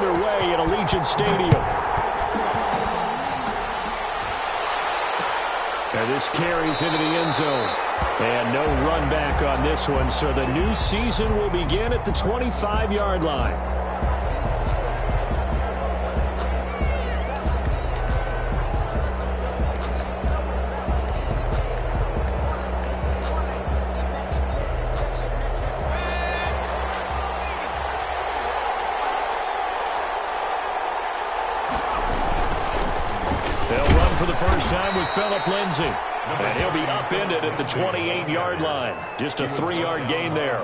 underway at Allegiant Stadium. And this carries into the end zone. And no run back on this one, so the new season will begin at the 25-yard line. They'll run for the first time with Phillip Lindsay. And he'll be upended at the 28-yard line. Just a 3-yard gain there.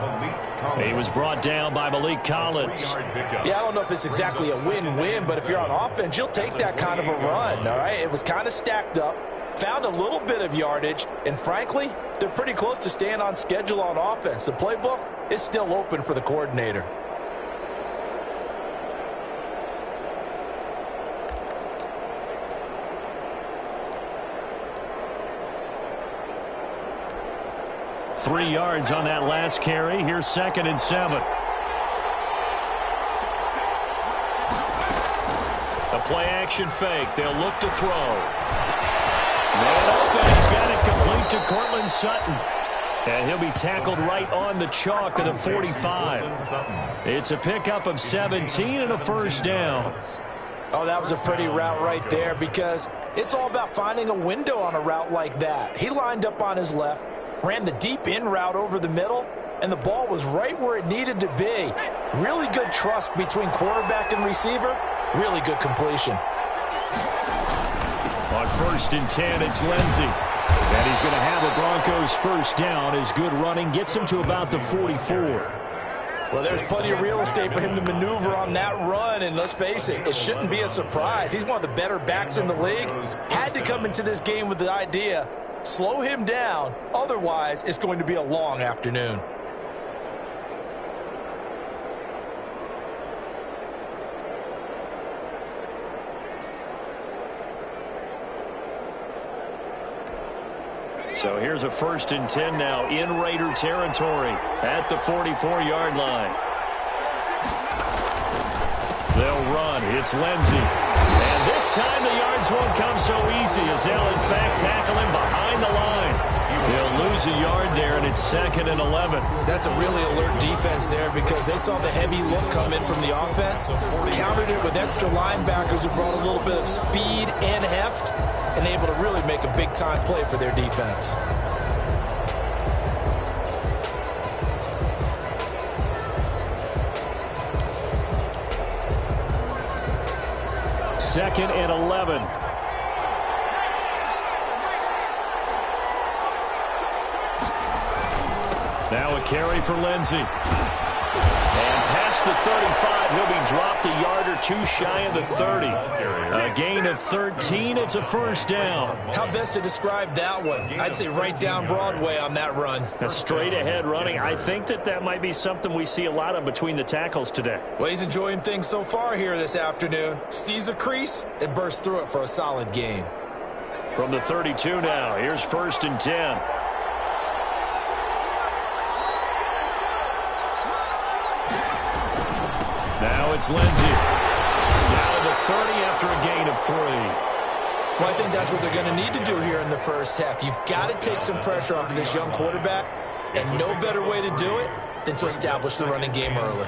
He was brought down by Malik Collins. Yeah, I don't know if it's exactly a win-win, but if you're on offense, you'll take that kind of a run, all right? It was kind of stacked up, found a little bit of yardage, and frankly, they're pretty close to staying on schedule on offense. The playbook is still open for the coordinator. Three yards on that last carry. Here's 2nd and 7. A play-action fake. They'll look to throw. Man open. He's got it complete to Cortland Sutton. And he'll be tackled right on the chalk of the 45. It's a pickup of 17 and a first down. Oh, that was a pretty route right there because it's all about finding a window on a route like that. He lined up on his left, ran the deep in route over the middle, and the ball was right where it needed to be. Really good trust between quarterback and receiver. Really good completion. On 1st and 10, it's Lindsay. And he's going to have a Broncos first down. His good running gets him to about the 44. Well, there's plenty of real estate for him to maneuver on that run, and let's face it, it shouldn't be a surprise. He's one of the better backs in the league. Had to come into this game with the idea, slow him down, otherwise it's going to be a long afternoon. So here's a 1st and 10 now in Raider territory at the 44-yard line. They'll run. It's Lindsay. And this time the yards won't come so easy as they'll, in fact, tackle him behind the line. He'll lose a yard there, and it's 2nd and 11. That's a really alert defense there because they saw the heavy look come in from the offense, countered it with extra linebackers who brought a little bit of speed and heft, and able to really make a big-time play for their defense. Second and 11. Now a carry for Lindsay. And past the 35, he'll be dropped a yard or two shy of the 30. A gain of 13. It's a first down. How best to describe that one? I'd say right down Broadway on that run. A straight ahead running. I think that might be something we see a lot of between the tackles today. Well, he's enjoying things so far here this afternoon. Sees a crease and bursts through it for a solid gain. From the 32 now, here's 1st and 10. Now it's Lindsay. Down to the 30 after a gain of 3. Well, I think that's what they're going to need to do here in the first half. You've got to take some pressure off of this young quarterback, and no better way to do it than to establish the running game early.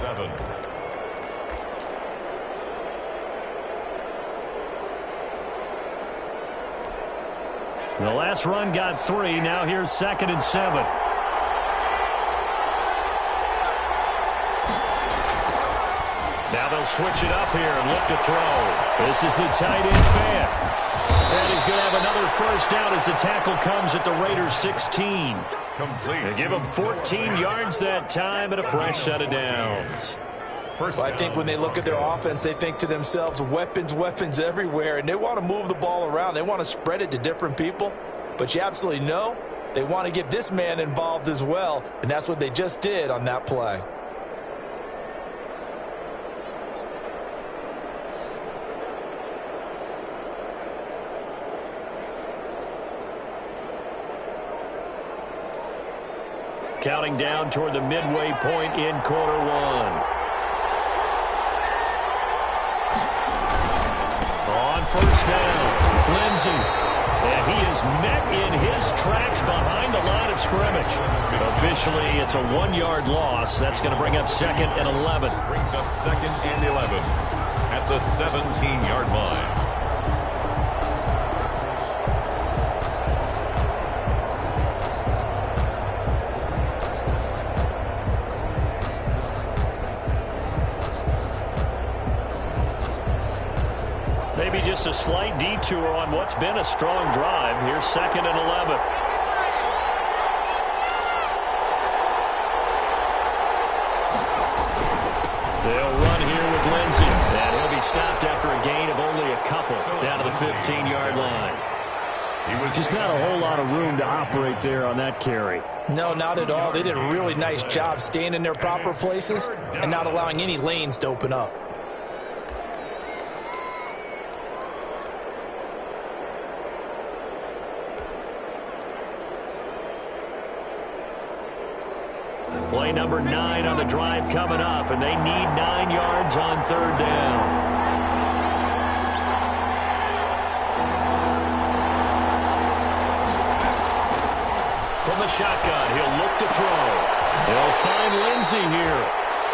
The last run got 3. Now here's 2nd and 7. Now they'll switch it up here and look to throw. This is the tight end fan. And he's going to have another first down as the tackle comes at the Raiders' 16. They give him 14 yards that time and a fresh set of downs. Well, I think when they look at their offense, they think to themselves, weapons, weapons everywhere, and they want to move the ball around. They want to spread it to different people, but you absolutely know they want to get this man involved as well, and that's what they just did on that play. Counting down toward the midway point in quarter one. first down. Lindsey. And he is met in his tracks behind the line of scrimmage. Officially, it's a 1-yard loss. That's going to bring up 2nd and 11. Brings up 2nd and 11 at the 17-yard line. Maybe just a slight detour on what's been a strong drive. Here's 2nd and 11. They'll run here with Lindsey. And he'll be stopped after a gain of only a couple down to the 15-yard line. Just not a whole lot of room to operate there on that carry. No, not at all. They did a really nice job staying in their proper places and not allowing any lanes to open up. Play number 9 on the drive coming up, and they need 9 yards on 3rd down. From the shotgun, he'll look to throw. They'll find Lindsey here,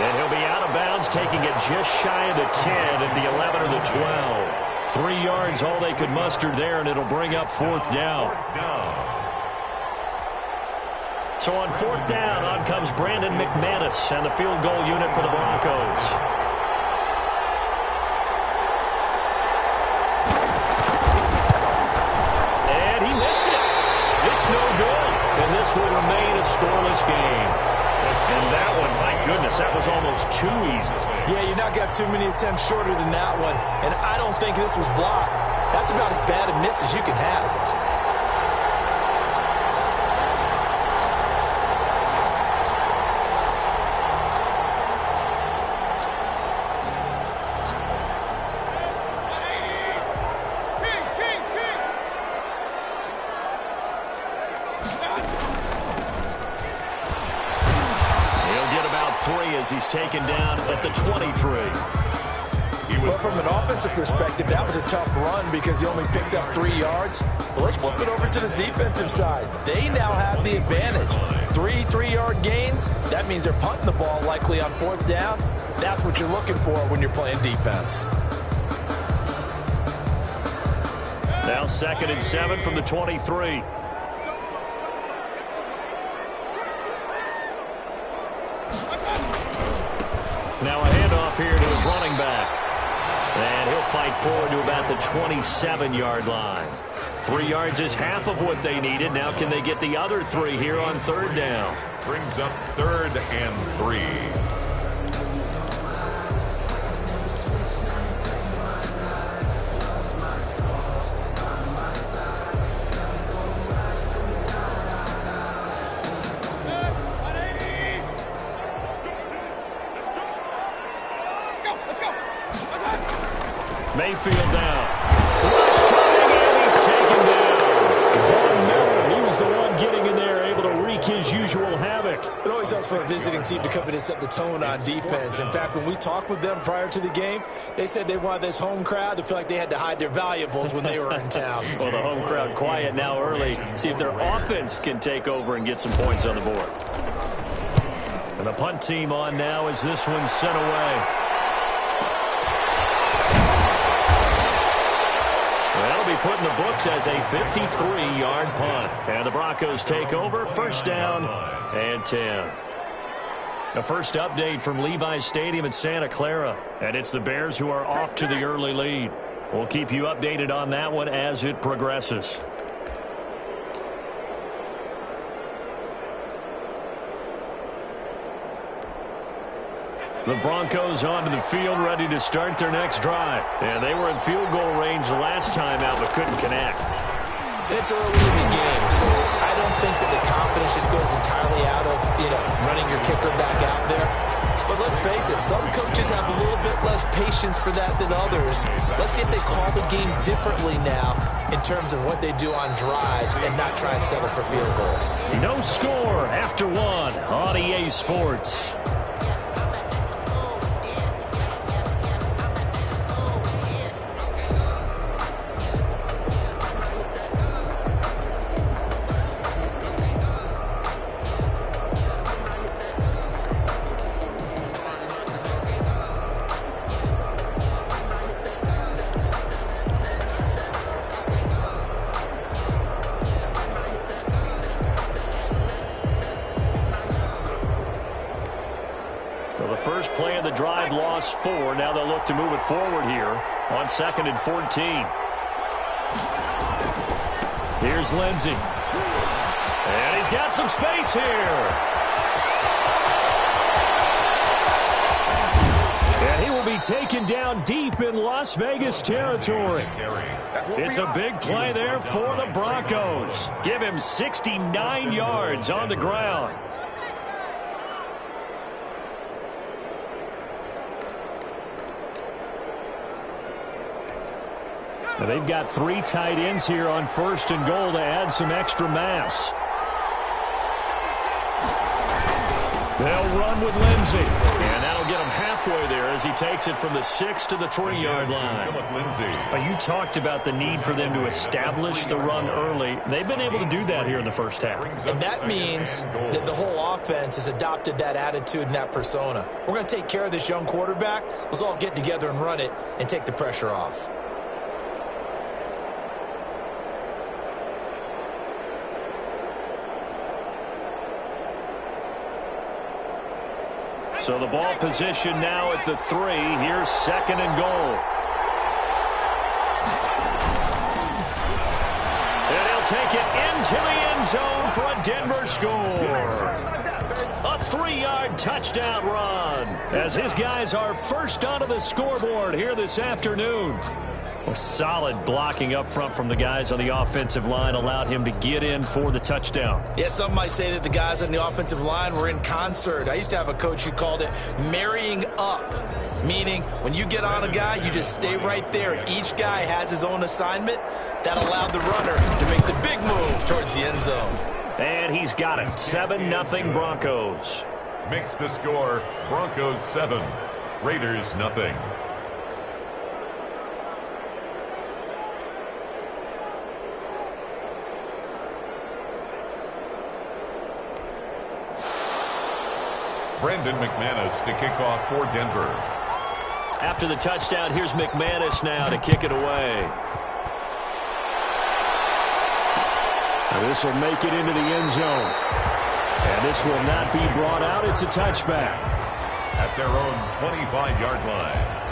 and he'll be out of bounds, taking it just shy of the 10 at the 11 or the 12. 3 yards, all they could muster there, and it'll bring up 4th down. So on 4th down, on comes Brandon McManus and the field goal unit for the Broncos. And he missed it. It's no good. And this will remain a scoreless game. And that one, my goodness, that was almost too easy. Yeah, you're not going to have too many attempts shorter than that one. And I don't think this was blocked. That's about as bad a miss as you can have. He's taken down at the 23. Well, from an offensive perspective, that was a tough run because he only picked up 3 yards. But let's flip it over to the defensive side. They now have the advantage. 3 3-yard gains. That means they're punting the ball likely on 4th down. That's what you're looking for when you're playing defense. Now 2nd and 7 from the 23. Now a handoff here to his running back. And he'll fight forward to about the 27-yard line. 3 yards is half of what they needed. Now can they get the other 3 here on 3rd down? Brings up 3rd and 3. Mayfield down. Rush coming in. He's taken down. Von Miller, he was the one getting in there, able to wreak his usual havoc. It always helps for a visiting team to come in and set the tone on defense. In fact, when we talked with them prior to the game, they said they wanted this home crowd to feel like they had to hide their valuables when they were in town. Well, the home crowd quiet now early. See if their offense can take over and get some points on the board. And the punt team on now as this one's sent away. That'll be put in the books as a 53-yard punt. And the Broncos take over, 1st down and 10. The first update from Levi's Stadium in Santa Clara. And it's the Bears who are off to the early lead. We'll keep you updated on that one as it progresses. The Broncos onto the field, ready to start their next drive. And they were in field goal range last time out, but couldn't connect. It's early in the game, so I don't think that the confidence just goes entirely out of, running your kicker back out there. But let's face it, some coaches have a little bit less patience for that than others. Let's see if they call the game differently now in terms of what they do on drives and not try and settle for field goals. No score after 1 on EA Sports. play in the drive, lost 4. Now they'll look to move it forward here on 2nd and 14. Here's Lindsey. And he's got some space here. And he will be taken down deep in Las Vegas territory. It's a big play there for the Broncos. Give him 69 yards on the ground. Now they've got 3 tight ends here on 1st and goal to add some extra mass. They'll run with Lindsey. And that'll get him halfway there as he takes it from the 6 to the 3-yard line. You talked about the need for them to establish the run early. They've been able to do that here in the first half. And that means that the whole offense has adopted that attitude and that persona. We're going to take care of this young quarterback. Let's all get together and run it and take the pressure off. So the ball position now at the 3. Here's 2nd and goal. And he'll take it into the end zone for a Denver score. A 3-yard touchdown run as his guys are first onto the scoreboard here this afternoon. Well, solid blocking up front from the guys on the offensive line allowed him to get in for the touchdown. Yeah, some might say that the guys on the offensive line were in concert. I used to have a coach who called it marrying up, meaning when you get on a guy, you just stay right there, and each guy has his own assignment. That allowed the runner to make the big move towards the end zone. And he's got it. 7-0 Broncos. Makes the score Broncos 7, Raiders nothing. Brandon McManus to kick off for Denver. After the touchdown, here's McManus now to kick it away. Now this will make it into the end zone. And this will not be brought out. It's a touchback. At their own 25-yard line.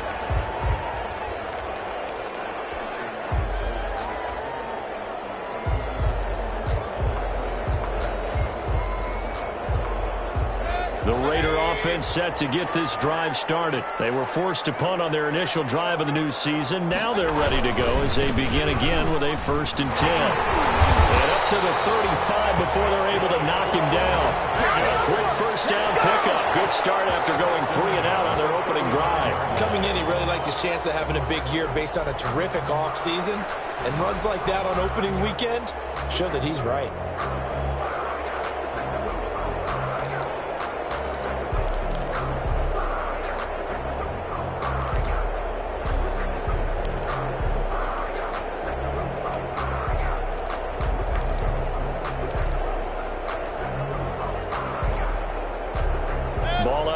The Raider offense set to get this drive started. They were forced to punt on their initial drive of the new season. Now they're ready to go as they begin again with a 1st and 10. And up to the 35 before they're able to knock him down. A quick first down pickup. Good start after going 3 and out on their opening drive. Coming in, he really liked his chance of having a big year based on a terrific offseason. And runs like that on opening weekend show that he's right.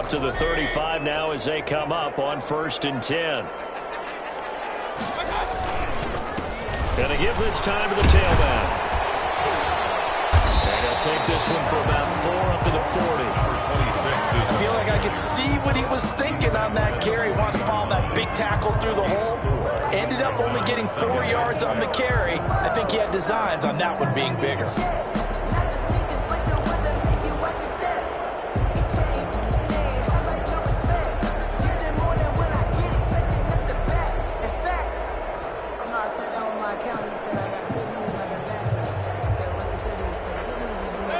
To the 35 now as they come up on 1st and 10. And a give this time to the tailback. And he'll take this one for about 4 up to the 40. I feel like I could see what he was thinking on that carry. Wanted to follow that big tackle through the hole. Ended up only getting 4 yards on the carry. I think he had designs on that one being bigger.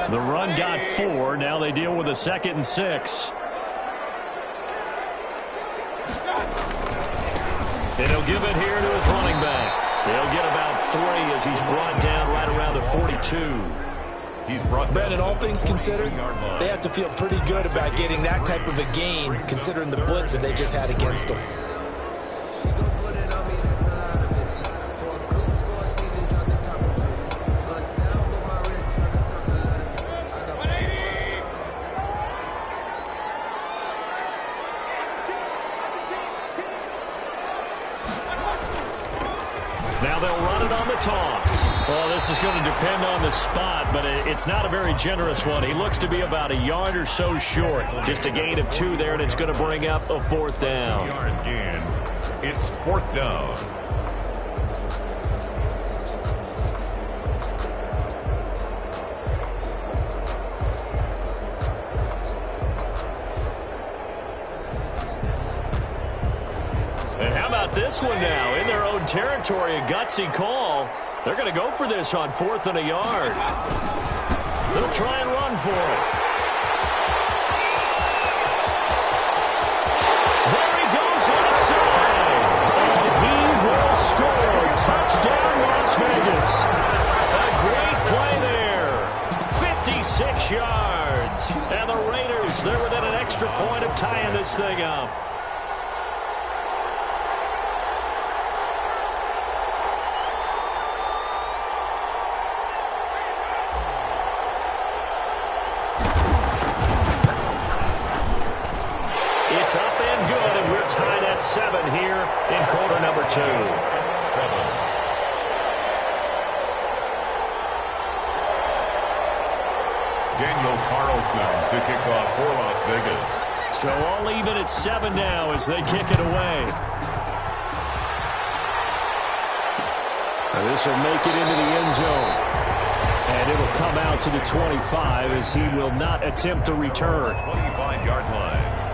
The run got 4. Now they deal with a 2nd and 6. And he'll give it here to his running back. They'll get about 3 as he's brought down right around the 42. He's brought Brandon, all things considered, they have to feel pretty good about getting that type of a gain considering the blitz that they just had against them. Now they'll run it on the toss. Well, this is going to depend on the spot, but it's not a very generous one. He looks to be about a yard or so short. Just a gain of 2 there, and it's going to bring up a 4th down. Yard gain. It's 4th down. And how about this one now? In their own territory, a gutsy call. They're going to go for this on 4th and a yard. They'll try and run for it. There he goes left side. And he will score. Touchdown, Las Vegas. A great play there. 56 yards. And the Raiders, they're within an extra point of tying this thing up. It's up and good, and we're tied at 7 here in quarter number 2. 7. Daniel Carlson to kick off for Las Vegas. So all even at 7 now as they kick it away. This will make it into the end zone. And it'll come out to the 25 as he will not attempt to return. 25-yard line.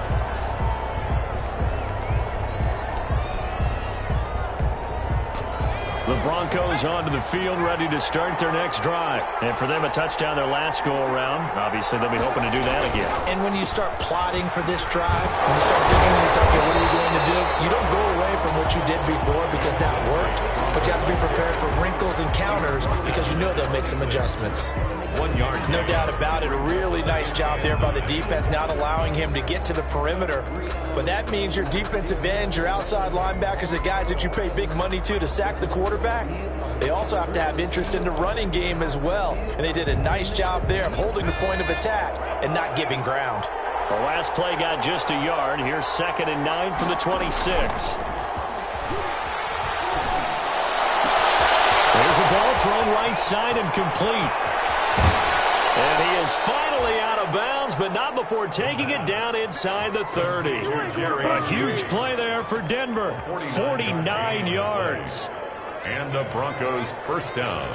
The Broncos onto the field, ready to start their next drive. And for them, a touchdown their last go-around. Obviously, they'll be hoping to do that again. And when you start plotting for this drive, when you start thinking to yourself, okay, what are we going to do? You don't go away from what you did before because that worked, but you have to be prepared for wrinkles and counters because you know they'll make some adjustments. 1 yard. No doubt about it. A really nice job there by the defense, not allowing him to get to the perimeter. But that means your defensive ends, your outside linebackers, the guys that you pay big money to sack the quarterback, they also have to have interest in the running game as well. And they did a nice job there of holding the point of attack and not giving ground. The last play got just a yard. Here's 2nd and 9 from the 26. There's a ball thrown right side and complete. And he is finally out of bounds, but not before taking it down inside the 30. A huge play there for Denver. 49 yards. And the Broncos first down.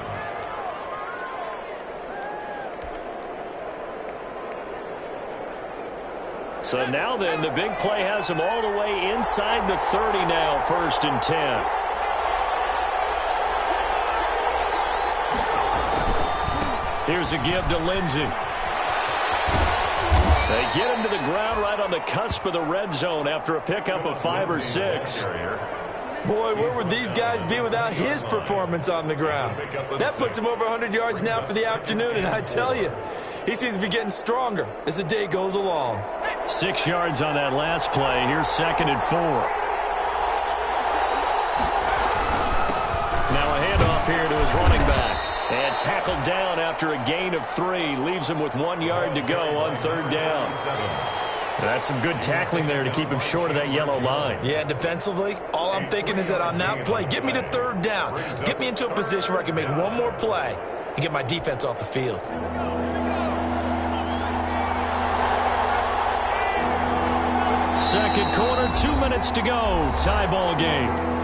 So now then, the big play has him all the way inside the 30 now, 1st and 10. Here's a give to Lindsey. They get him to the ground right on the cusp of the red zone after a pickup of 5 or 6. Boy, where would these guys be without his performance on the ground? That puts him over 100 yards now for the afternoon, and I tell you, he seems to be getting stronger as the day goes along. 6 yards on that last play. Here's 2nd and 4. Now a handoff here to his running back. And tackled down after a gain of 3. Leaves him with 1 yard to go on 3rd down. That's some good tackling there to keep him short of that yellow line. Yeah, defensively, all I'm thinking is that on that play, get me to 3rd down. Get me into a position where I can make one more play and get my defense off the field. Second quarter, 2 minutes to go. Tie ball game.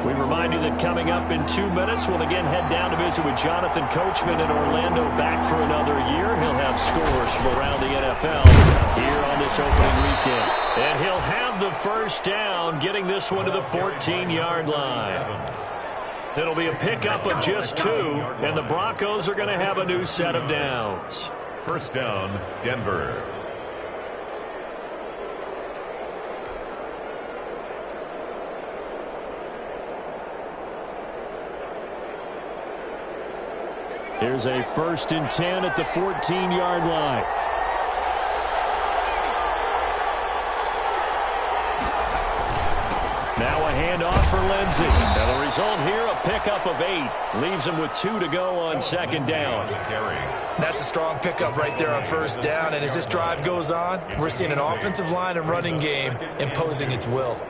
We remind you that coming up in 2 minutes, we'll again head down to visit with Jonathan Coachman in Orlando, back for another year. He'll have scores from around the NFL here on this opening weekend. And he'll have the first down, getting this one to the 14-yard line. It'll be a pickup of just 2, and the Broncos are going to have a new set of downs. First down, Denver. Here's a 1st and 10 at the 14-yard line. Now a handoff for for Lindsey. And the result here, a pickup of 8. Leaves him with 2 to go on second down. That's a strong pickup right there on first down. And as this drive goes on, we're seeing an offensive line and running game imposing its will.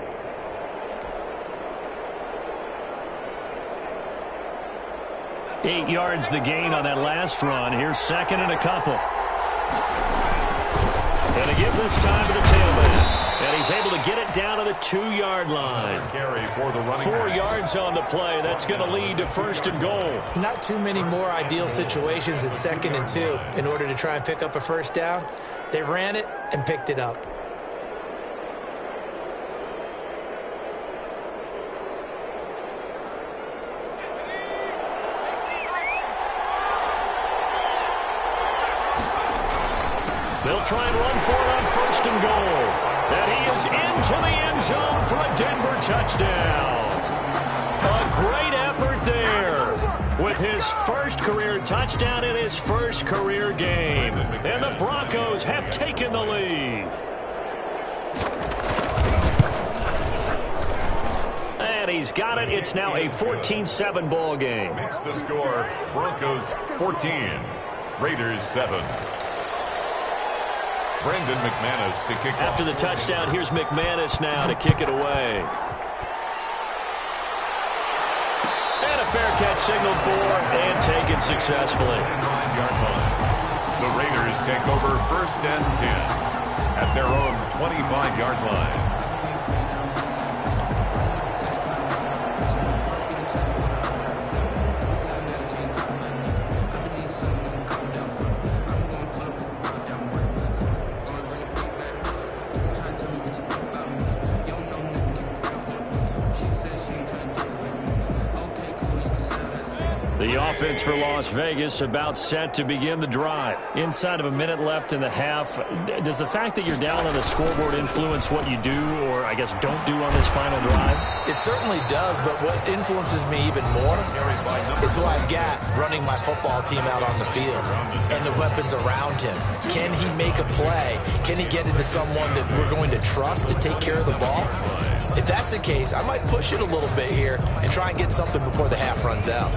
Eight yards the gain on that last run. Here's second and a couple. And a give this time to the tailback. And he's able to get it down to the 2-yard line. Carry for the running 4 yards on the play. That's going to lead to first and goal. Not too many more ideal situations at 2nd and 2 in order to try and pick up a first down. They ran it and picked it up. They'll try and run for it on first and goal. And he is into the end zone for a Denver touchdown. A great effort there with his first career touchdown in his first career game. And the Broncos have taken the lead. And he's got it. It's now a 14-7 ball game. Makes the score Broncos 14, Raiders 7. Brandon McManus to kick off. After the touchdown, here's McManus now to kick it away. And a fair catch signaled for and taken successfully. 9-yard line. The Raiders take over first and 10 at their own 25-yard line. The offense for Las Vegas about set to begin the drive. Inside of a minute left in the half, does the fact that you're down on the scoreboard influence what you do or, I guess, don't do on this final drive? It certainly does, but what influences me even more is who I've got running my football team out on the field and the weapons around him. Can he make a play? Can he get into someone that we're going to trust to take care of the ball? If that's the case, I might push it a little bit here and try and get something before the half runs out.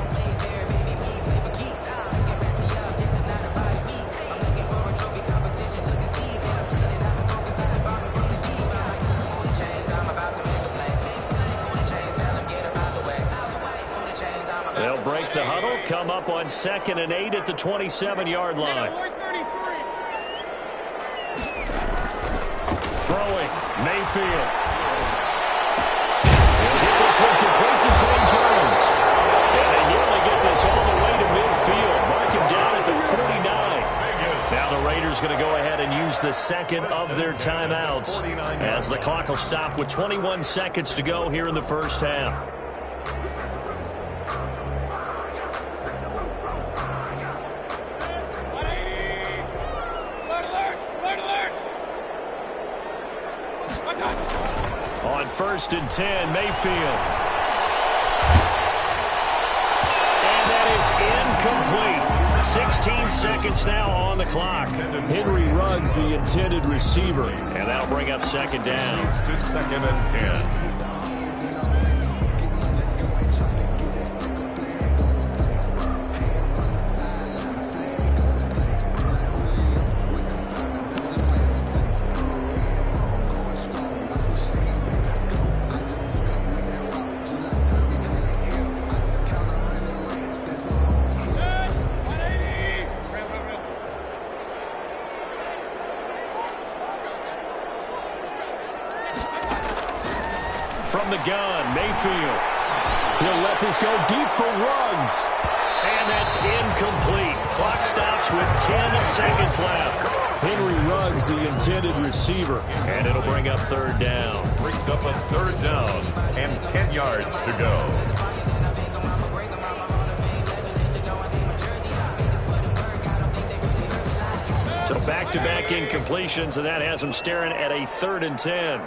They'll break the huddle, come up on 2nd and 8 at the 27-yard line. Throwing, Mayfield. He'll get this one complete to Zay Jones. And they nearly get this all the way to midfield. Mark him down at the 49. Now the Raiders going to go ahead and use the second of their timeouts as the clock will stop with 21 seconds to go here in the first half. On 1st and 10, Mayfield. And that is incomplete. 16 seconds now on the clock. Henry Ruggs, the intended receiver. And that'll bring up 2nd down. To 2nd and 10. From the gun, Mayfield. He'll let this go deep for Ruggs. And that's incomplete. Clock stops with 10 seconds left. Henry Ruggs, the intended receiver. And it'll bring up 3rd down. Brings up a 3rd down and 10 yards to go. So back-to-back incompletions, and that has him staring at a 3rd and 10.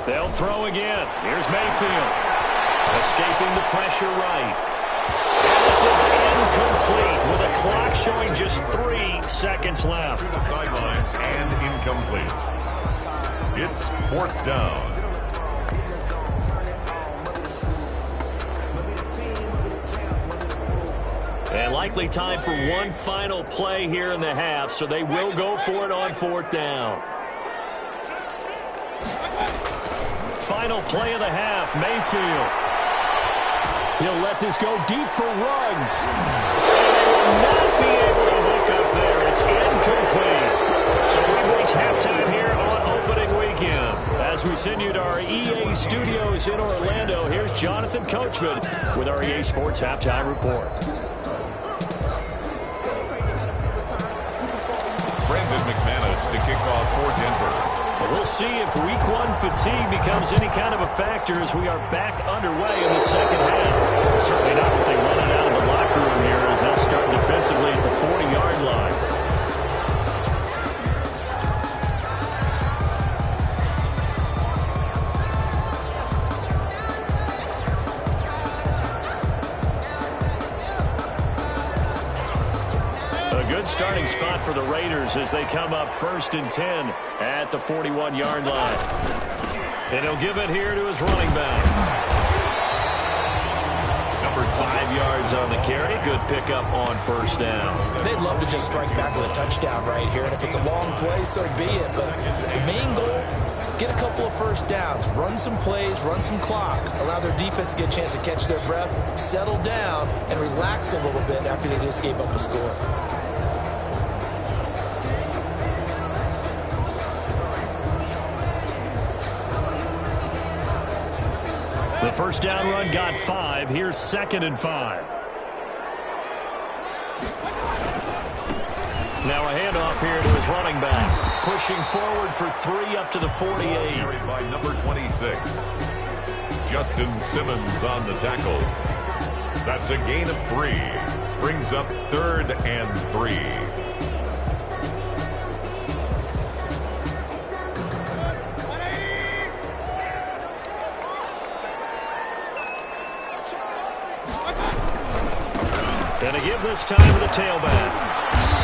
They'll throw again. Here's Mayfield. Escaping the pressure right. And this is incomplete with a clock showing just 3 seconds left. To the sideline and incomplete. It's 4th down. And likely time for one final play here in the half, so they will go for it on 4th down. Final play of the half, Mayfield. He'll let this go deep for Ruggs. And he will not be able to hook up there. It's incomplete. So we reach halftime here on opening weekend. As we send you to our EA studios in Orlando, here's Jonathan Coachman with our EA Sports Halftime Report. Brandon McManus to kick off for Denver. We'll see if week 1 fatigue becomes any kind of a factor as we are back underway in the second half. Certainly not what they wanted out of the locker room here as they'll start defensively at the 40-yard line. Good starting spot for the Raiders as they come up 1st and 10 at the 41-yard line. And he'll give it here to his running back. Number 5 yards on the carry. Good pickup on 1st down. They'd love to just strike back with a touchdown right here. And if it's a long play, so be it. But the main goal, get a couple of 1st downs. Run some plays, run some clock. Allow their defense to get a chance to catch their breath, settle down, and relax a little bit after they just gave up a score. The 1st down run got 5. Here's 2nd and 5. Now a handoff here to his running back. Pushing forward for 3 up to the 48. Carried by number 26. Justin Simmons on the tackle. That's a gain of 3. Brings up 3rd and 3. And a give this time to the tailback.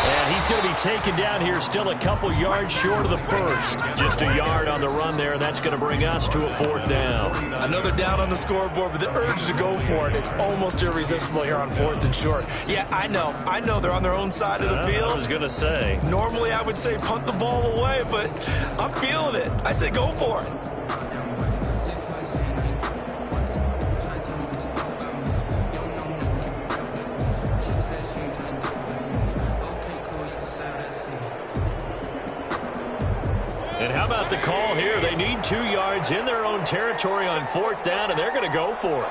And he's going to be taken down here still a couple yards short of the 1st. Just a yard on the run there. That's going to bring us to a 4th down. Another down on the scoreboard, but the urge to go for it is almost irresistible here on 4th and short. Yeah, I know they're on their own side of the field. I was going to say. Normally I would say punt the ball away, but I'm feeling it. I say go for it. And how about the call here? They need 2 yards in their own territory on 4th down, and they're going to go for it.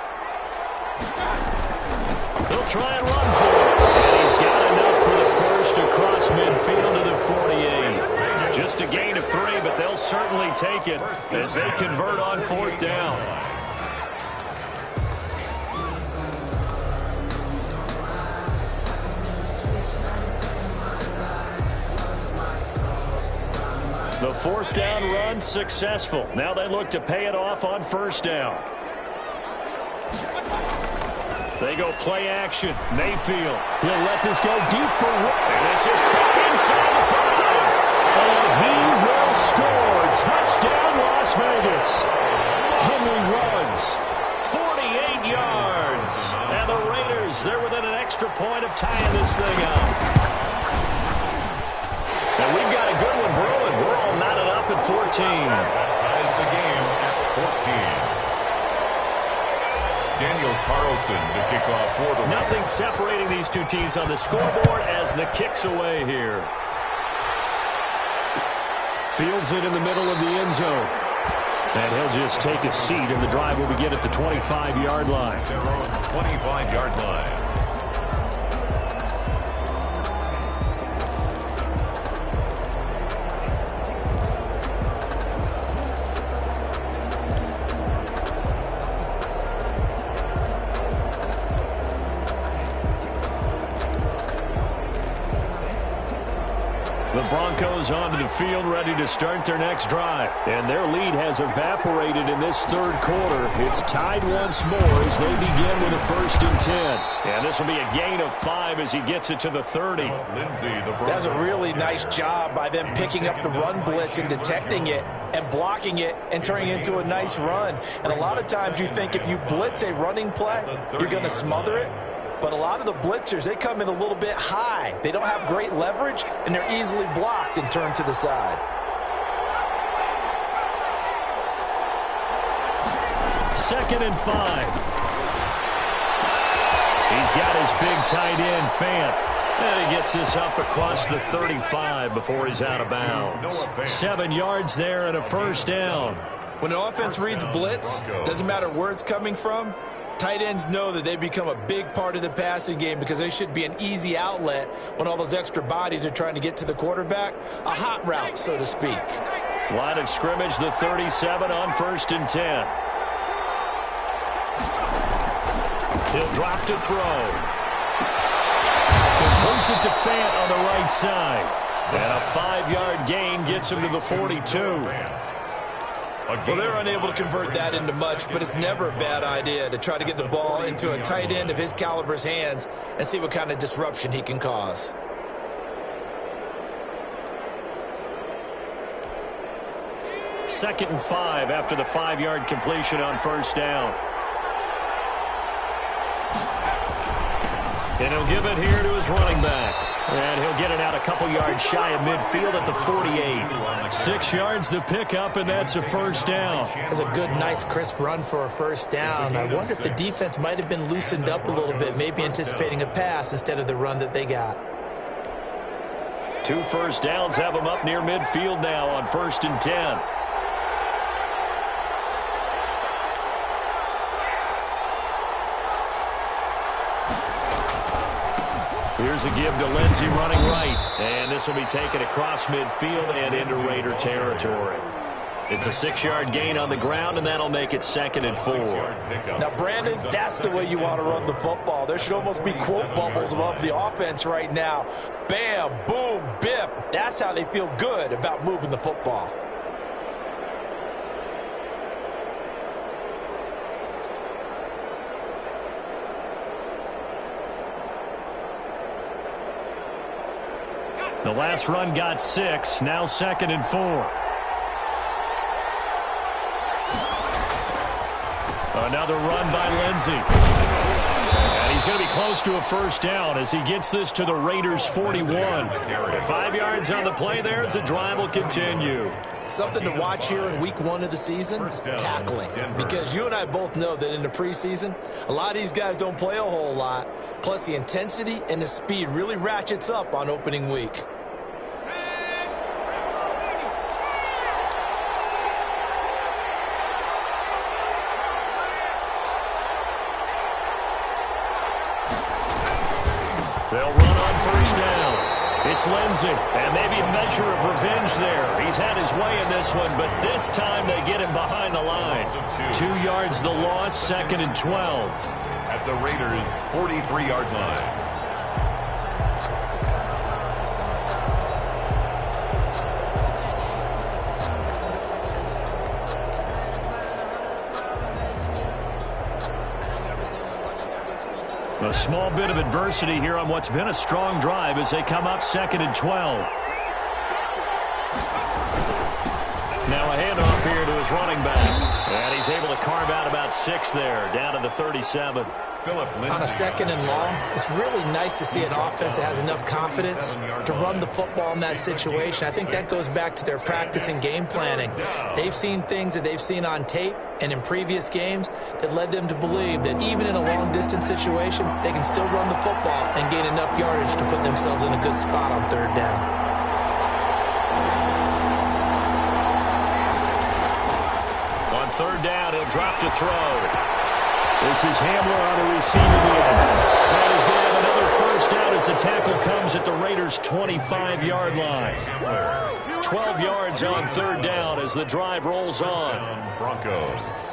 They'll try and run for it. And he's got enough for the 1st across midfield to the 48. Just a gain of 3, but they'll certainly take it as they convert on 4th down. The 4th down run successful. Now they look to pay it off on 1st down. They go play action. Mayfield. He'll let this go deep for Ruggs. And this is caught inside the 5. And he will score. Touchdown, Las Vegas. Henry Ruggs. 48 yards. And the Raiders, they're within an extra point of tying this thing up. And we've got a good one brewing. We're all knotted up at 14. Ties the game at 14. Daniel Carlson to kick off for the Nothing separating these two teams on the scoreboard as the kick's away here. Fields it in the middle of the end zone. And he'll just take a seat, and the drive will begin at the 25-yard line. Their own 25-yard line. The Broncos onto the field, ready to start their next drive. And their lead has evaporated in this third quarter. It's tied once more as they begin with a 1st and 10. And this will be a gain of 5 as he gets it to the 30. That's a really nice job by them picking up the run blitz and detecting it and blocking it and turning it into a nice run. And a lot of times you think if you blitz a running play, you're going to smother it. But a lot of the blitzers, they come in a little bit high. They don't have great leverage, and they're easily blocked and turned to the side. 2nd and 5. He's got his big tight end, Fant. And he gets this up across the 35 before he's out of bounds. 7 yards there and a 1st down. When an offense reads blitz, doesn't matter where it's coming from, tight ends know that they become a big part of the passing game because they should be an easy outlet when all those extra bodies are trying to get to the quarterback. A hot route, so to speak. Line of scrimmage, the 37 on 1st and 10. He'll drop to throw. Completes it to Fant on the right side. And a 5-yard gain gets him to the 42. Well, they're unable to convert that into much, but it's never a bad idea to try to get the ball into a tight end of his caliber's hands and see what kind of disruption he can cause. Second and 5 after the 5-yard completion on 1st down. And he'll give it here to his running back. And he'll get it out a couple yards shy of midfield at the 48. 6 yards the pickup, and that's a 1st down. That's a good, nice, crisp run for a 1st down. I wonder if the defense might have been loosened up a little bit, maybe anticipating a pass instead of the run that they got. 2 1st downs have them up near midfield now on 1st and 10. Here's a give to Lindsey running right. And this will be taken across midfield and into Raider territory. It's a 6-yard gain on the ground, and that'll make it 2nd and 4. Now, Brandon, that's the way you want to run the football. There should almost be quote bubbles above the offense right now. Bam, boom, biff. That's how they feel good about moving the football. The last run got 6, now 2nd and 4. Another run by Lindsey. And he's going to be close to a 1st down as he gets this to the Raiders' 41. 5 yards on the play there as the drive will continue. Something to watch here in week 1 of the season, tackling. Because you and I both know that in the preseason, a lot of these guys don't play a whole lot. Plus, the intensity and the speed really ratchets up on opening week. They'll run on 1st down. It's Lindsey, and maybe a measure of revenge there. He's had his way in this one, but this time they get him behind the line. 2 yards the loss, 2nd and 12. At the Raiders' 43-yard line. A small bit of adversity here on what's been a strong drive as they come up 2nd and 12. Now a handoff here to his running back. And he's able to carve out about 6 there, down to the 37. On a 2nd and long, it's really nice to see an offense that has enough confidence to run the football in that situation. I think that goes back to their practice and game planning. They've seen things that they've seen on tape and in previous games that led them to believe that even in a long-distance situation, they can still run the football and gain enough yardage to put themselves in a good spot on 3rd down. On 3rd down, he'll drop to throw. This is Hamler on the receiving end. And he's going to have another 1st down as the tackle comes at the Raiders' 25-yard line. 12 yards on 3rd down as the drive rolls on. Broncos.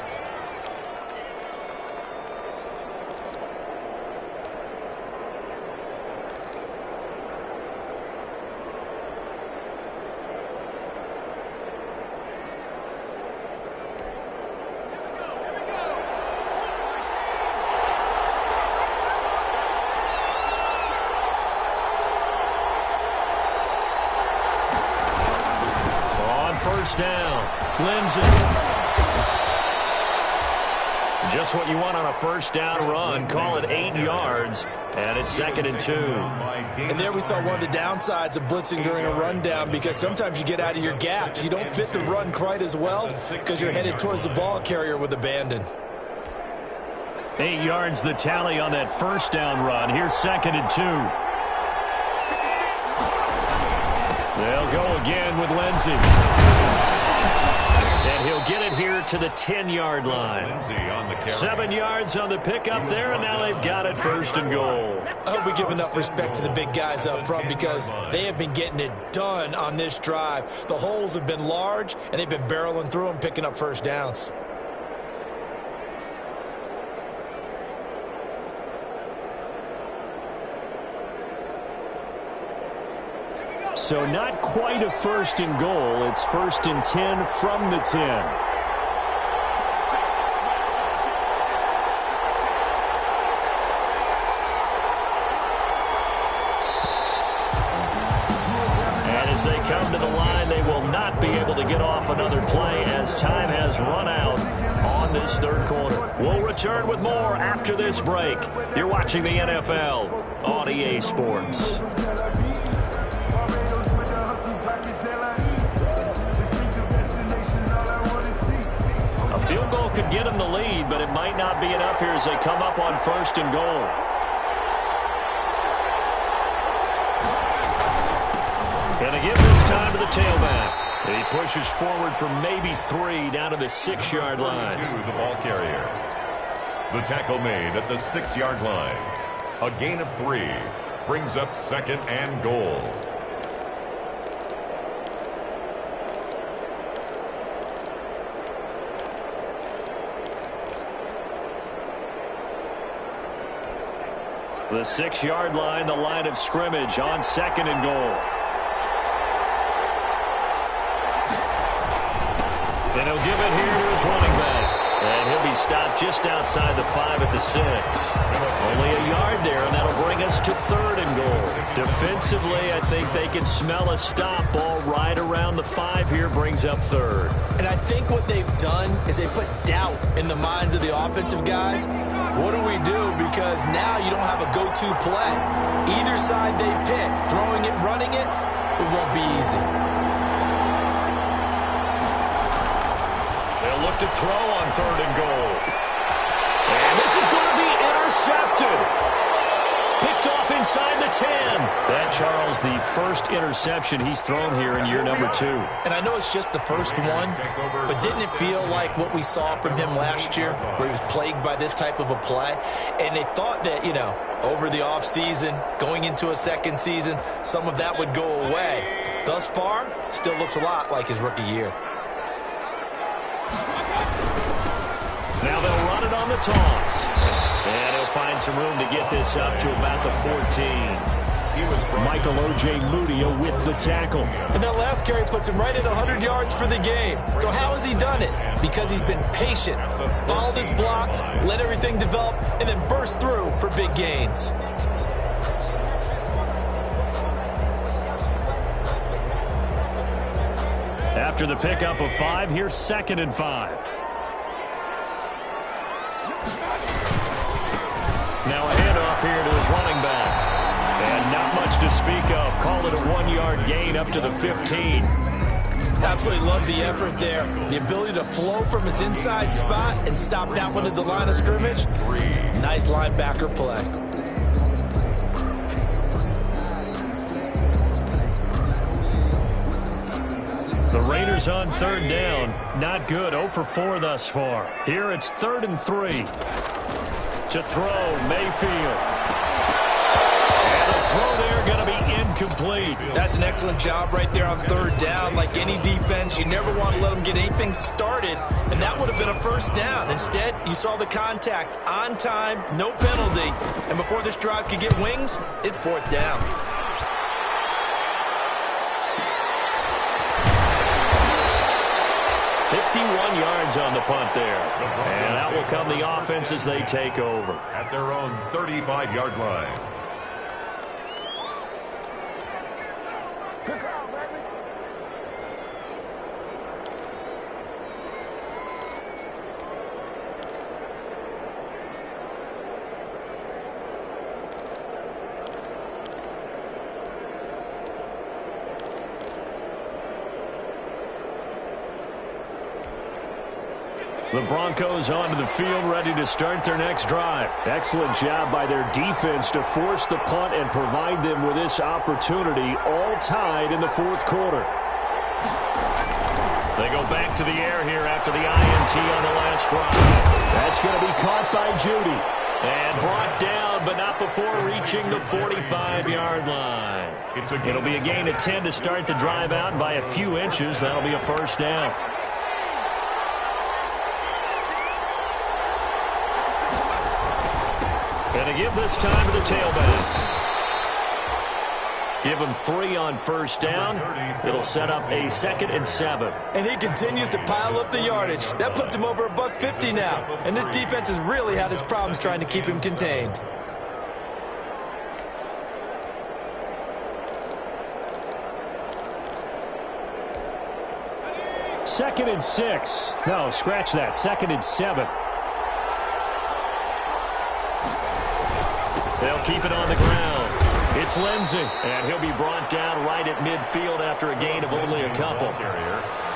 first down. Lindsay. Just what you want on a first down run. Call it 8 yards, and it's 2nd and 2. And there we saw one of the downsides of blitzing during a rundown, because sometimes you get out of your gaps. You don't fit the run quite as well because you're headed towards the ball carrier with abandon. 8 yards the tally on that first down run. Here's 2nd and 2. They'll go again with Lindsay. And he'll get it here to the 10-yard line. 7 yards on the pickup there, and now they've got it 1st and goal. I hope we give enough respect to the big guys up front, because they have been getting it done on this drive. The holes have been large, and they've been barreling through them, picking up first downs. So not quite a 1st and goal. It's 1st and 10 from the 10. And as they come to the line, they will not be able to get off another play as time has run out on this 3rd quarter. We'll return with more after this break. You're watching the NFL on EA Sports. Field goal could get them the lead, but it might not be enough here as they come up on 1st and goal. And they give this time to the tailback. And he pushes forward for maybe 3 down to the 6-yard line. To the ball carrier. The tackle made at the 6-yard line. A gain of 3 brings up 2nd and goal. The 6-yard line, the line of scrimmage on 2nd and goal. And he'll give it here to his running back. And he'll be stopped just outside the 5 at the 6. Only a yard there, and that'll bring us to 3rd and goal. Defensively, I think they can smell a stop. Ball right around the 5 here brings up 3rd. And I think what they've done is they put doubt in the minds of the offensive guys. What do we do? Because now you don't have a go-to play. Either side they pick, throwing it, running it, it won't be easy. They'll look to throw on 3rd and goal. And this is going to be intercepted. Picked off inside the 10. That, Charles, the first interception he's thrown here in year number 2. And I know it's just the first one, but didn't it feel like what we saw from him last year, where he was plagued by this type of a play? And they thought that, you know, over the offseason, going into a 2nd season, some of that would go away. Thus far, still looks a lot like his rookie year. Now they'll run it on the toss. And he'll find some room to get this up to about the 14. Michael O.J. Mudia with the tackle. And that last carry puts him right at 100 yards for the game. So how has he done it? Because he's been patient, followed his blocks, let everything develop, and then burst through for big gains. After the pickup of 5, here's 2nd and 5. Now a handoff here to his running back. And not much to speak of. Call it a 1-yard gain up to the 15. Absolutely love the effort there. The ability to flow from his inside spot and stop that one at the line of scrimmage. Nice linebacker play. The Raiders on 3rd down. Not good. 0 for 4 thus far. Here it's 3rd and 3. To throw, Mayfield. And the throw there going to be incomplete. That's an excellent job right there on 3rd down. Like any defense, you never want to let them get anything started, and that would have been a 1st down. Instead, you saw the contact on time, no penalty, and before this drive could get wings, it's 4th down. Yards on the punt there. And out will come the offense as they take over. At their own 35-yard line. The Broncos onto the field, ready to start their next drive. Excellent job by their defense to force the punt and provide them with this opportunity, all tied in the fourth quarter. They go back to the air here after the INT on the last drive. That's going to be caught by Judy. And brought down, but not before reaching the 45-yard line. It'll be a gain of 10 to start the drive out. By a few inches, that'll be a first down. And to give this time to the tailback. Give him 3 on first down. It'll set up a 2nd and 7. And he continues to pile up the yardage. That puts him over $150 now. And this defense has really had its problems trying to keep him contained. Second and 6. No, scratch that. 2nd and 7. They'll keep it on the ground. It's Lindsey, and he'll be brought down right at midfield after a gain of only a couple.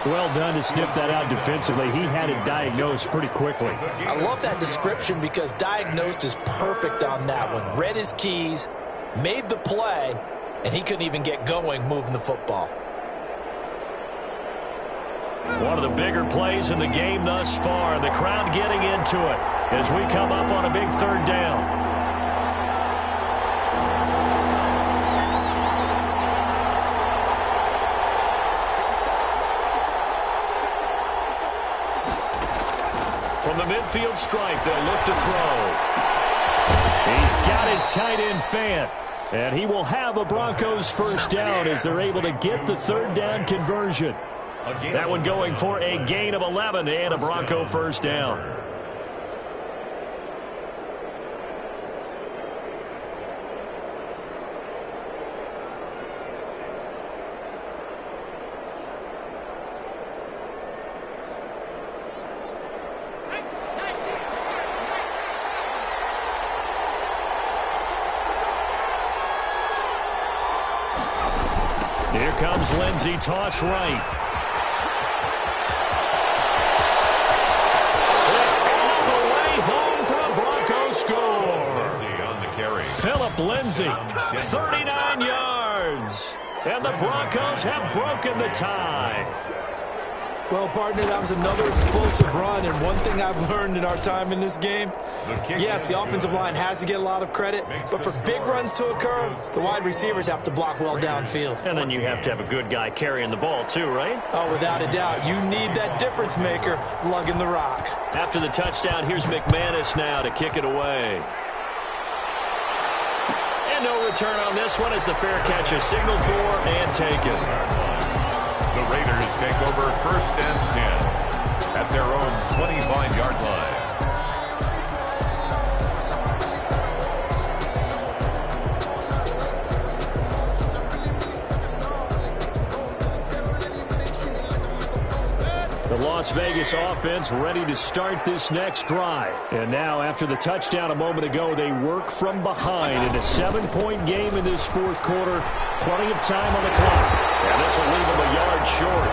Well done to sniff that out defensively. He had it diagnosed pretty quickly. I love that description because diagnosed is perfect on that one. Read his keys, made the play, and he couldn't even get going moving the football. One of the bigger plays in the game thus far. The crowd getting into it as we come up on a big 3rd down. From the midfield stripe, they'll look to throw. He's got his tight end Fant. And he will have a Broncos first down as they're able to get the 3rd down conversion. That one going for a gain of 11 and a Bronco first down. Here comes Lindsey, toss right. All the way home for a Broncos score. On the carry. Philip Lindsey, 39 yards. And the Broncos have broken the tie. Well, partner, that was another explosive run, and one thing I've learned in our time in this game, yes, the offensive line has to get a lot of credit, but for big runs to occur, the wide receivers have to block well downfield. And then you have to have a good guy carrying the ball too, right? Oh, without a doubt. You need that difference maker lugging the rock. After the touchdown, here's McManus now to kick it away. And no return on this one as the fair catch is signaled for and taken. The Raiders take over 1st and 10 at their own 25-yard line. The Las Vegas offense ready to start this next drive. And now, after the touchdown a moment ago, they work from behind in a 7-point game in this fourth quarter. Plenty of time on the clock. And this will leave them a yard short.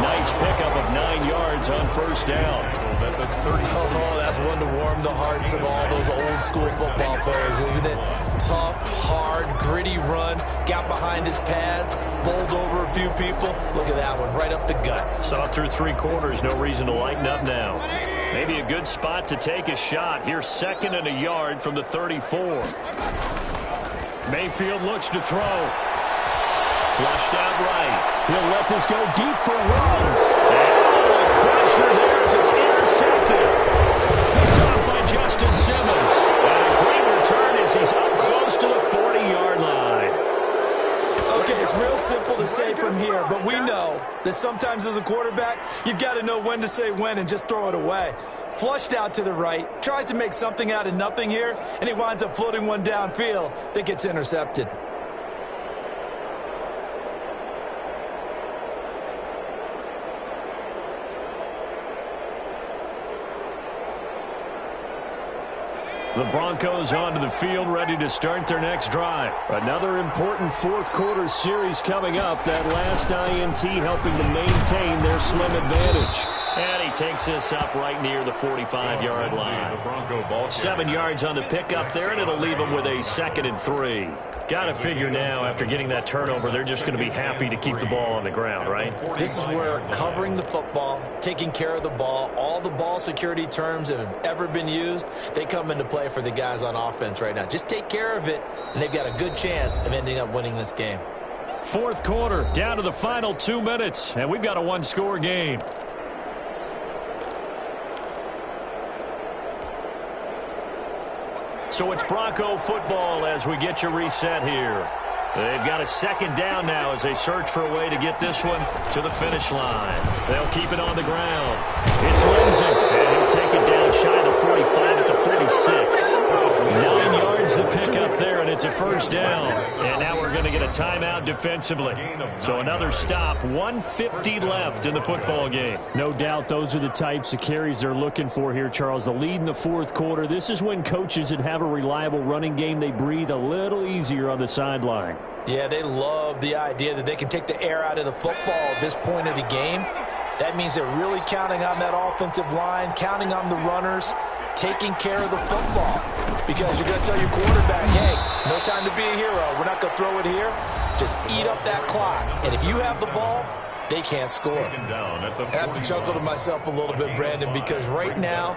Nice pickup of 9 yards on first down. Oh, that's one to warm the hearts of all those old school football players, isn't it? Tough, hard, gritty run. Got behind his pads, bowled over a few people. Look at that one, right up the gut. Saw it through 3 quarters. No reason to lighten up now. Maybe a good spot to take a shot. Here's 2nd and a yard from the 34. Mayfield looks to throw. Flushed out right. He'll let this go deep for runs. And a crusher there as it's intercepted. Picked off by Justin Simmons. And a great return as he's up close to the 40-yard line. Okay, it's real simple to say from here, but we know that sometimes as a quarterback, you've got to know when to say when and just throw it away. Flushed out to the right, tries to make something out of nothing here, and he winds up floating one downfield that gets intercepted. The Broncos onto the field, ready to start their next drive. Another important fourth quarter series coming up. That last INT helping to maintain their slim advantage. And he takes this up right near the 45-yard line. 7 yards on the pickup there, and it'll leave him with a 2nd and 3. Got to figure now, after getting that turnover, they're just going to be happy to keep the ball on the ground, right? This is where covering the football, taking care of the ball, all the ball security terms that have ever been used, they come into play for the guys on offense right now. Just take care of it, and they've got a good chance of ending up winning this game. 4th quarter, down to the final 2 minutes, and we've got a one-score game. So it's Bronco football as we get you reset here. They've got a 2nd down now as they search for a way to get this one to the finish line. They'll keep it on the ground. It's Lindsay, and he'll take it down shy of the 45 at the 46. 9 yards to pick up there, and it's a 1st down. And now we're going to get a timeout defensively. So another stop, 1:50 left in the football game. No doubt those are the types of carries they're looking for here, Charles. The lead in the 4th quarter. This is when coaches that have a reliable running game, they breathe a little easier on the sideline. Yeah, they love the idea that they can take the air out of the football at this point of the game. That means they're really counting on that offensive line, counting on the runners, taking care of the football. Because you're going to tell your quarterback, hey, no time to be a hero. We're not going to throw it here. Just eat up that clock. And if you have the ball, they can't score. I have to chuckle to myself a little bit, Brandon, because right now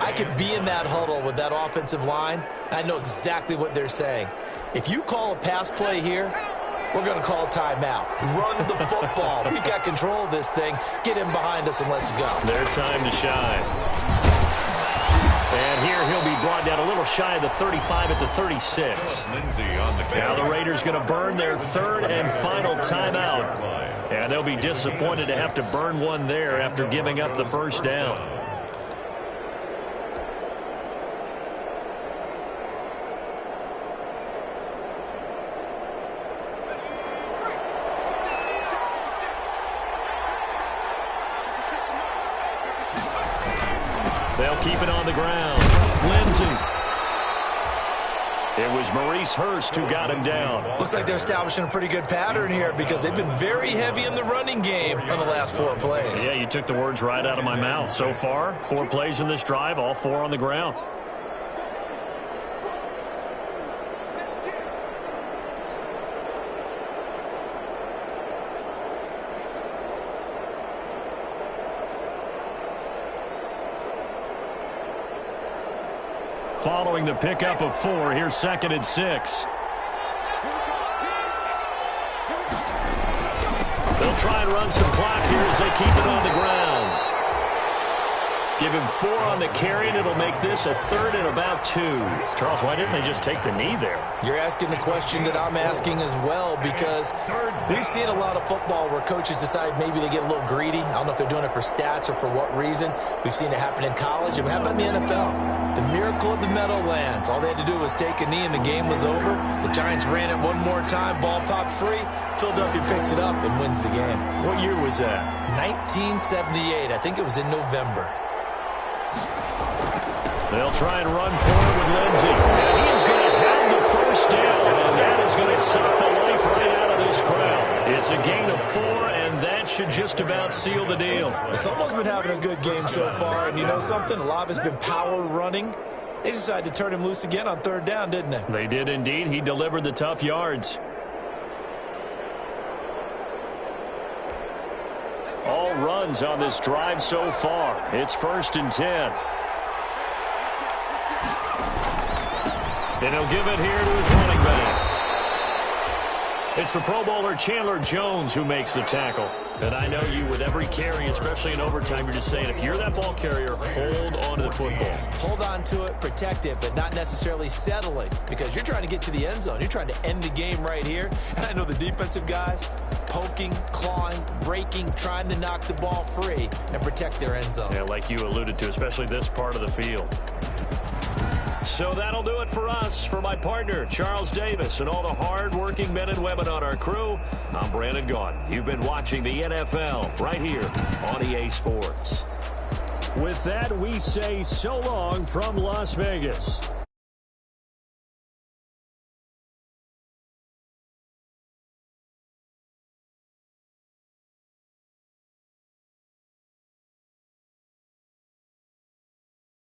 I could be in that huddle with that offensive line. I know exactly what they're saying. If you call a pass play here, we're going to call timeout. Run the football. We got control of this thing. Get in behind us and let's go. Their time to shine. And here he'll be brought down a little shy of the 35 at the 36. Now the Raiders going to burn their 3rd and final timeout. And they'll be disappointed to have to burn one there after giving up the 1st down. They'll keep it on the ground. Lindsay. It was Maurice Hurst who got him down. Looks like they're establishing a pretty good pattern here because they've been very heavy in the running game in the last 4 plays. Yeah, you took the words right out of my mouth. So far, 4 plays in this drive, all 4 on the ground. Following the pickup of 4, here's 2nd and 6. They'll try and run some clock here as they keep it on the ground. Give him 4 on the carry, and it'll make this a 3rd and about 2. Charles, why didn't they just take the knee there? You're asking the question that I'm asking as well, because we've seen a lot of football where coaches decide maybe they get a little greedy. I don't know if they're doing it for stats or for what reason. We've seen it happen in college. And how about in the NFL? The miracle of the Meadowlands. All they had to do was take a knee and the game was over. The Giants ran it one more time. Ball popped free. Philadelphia picks it up and wins the game. What year was that? 1978. I think it was in November. They'll try and run forward with Lindsay. And he is going to have the 1st down, and that is going to suck the life right out of this crowd. It's a gain of 4, and that should just about seal the deal. Someone's been having a good game so far, and you know something? A lot of it's been power running. They decided to turn him loose again on 3rd down, didn't they? They did indeed. He delivered the tough yards. All runs on this drive so far. It's 1st and 10. And he'll give it here to his running back. It's the Pro Bowler Chandler Jones who makes the tackle. And I know you, with every carry, especially in overtime, you're just saying, if you're that ball carrier, hold on to the football. Hold on to it, protect it, but not necessarily settle it, because you're trying to get to the end zone. You're trying to end the game right here. And I know the defensive guys poking, clawing, breaking, trying to knock the ball free and protect their end zone. Yeah, like you alluded to, especially this part of the field. So that'll do it for us. For my partner, Charles Davis, and all the hard-working men and women on our crew, I'm Brandon Gaudin. You've been watching the NFL right here on EA Sports. With that, we say so long from Las Vegas.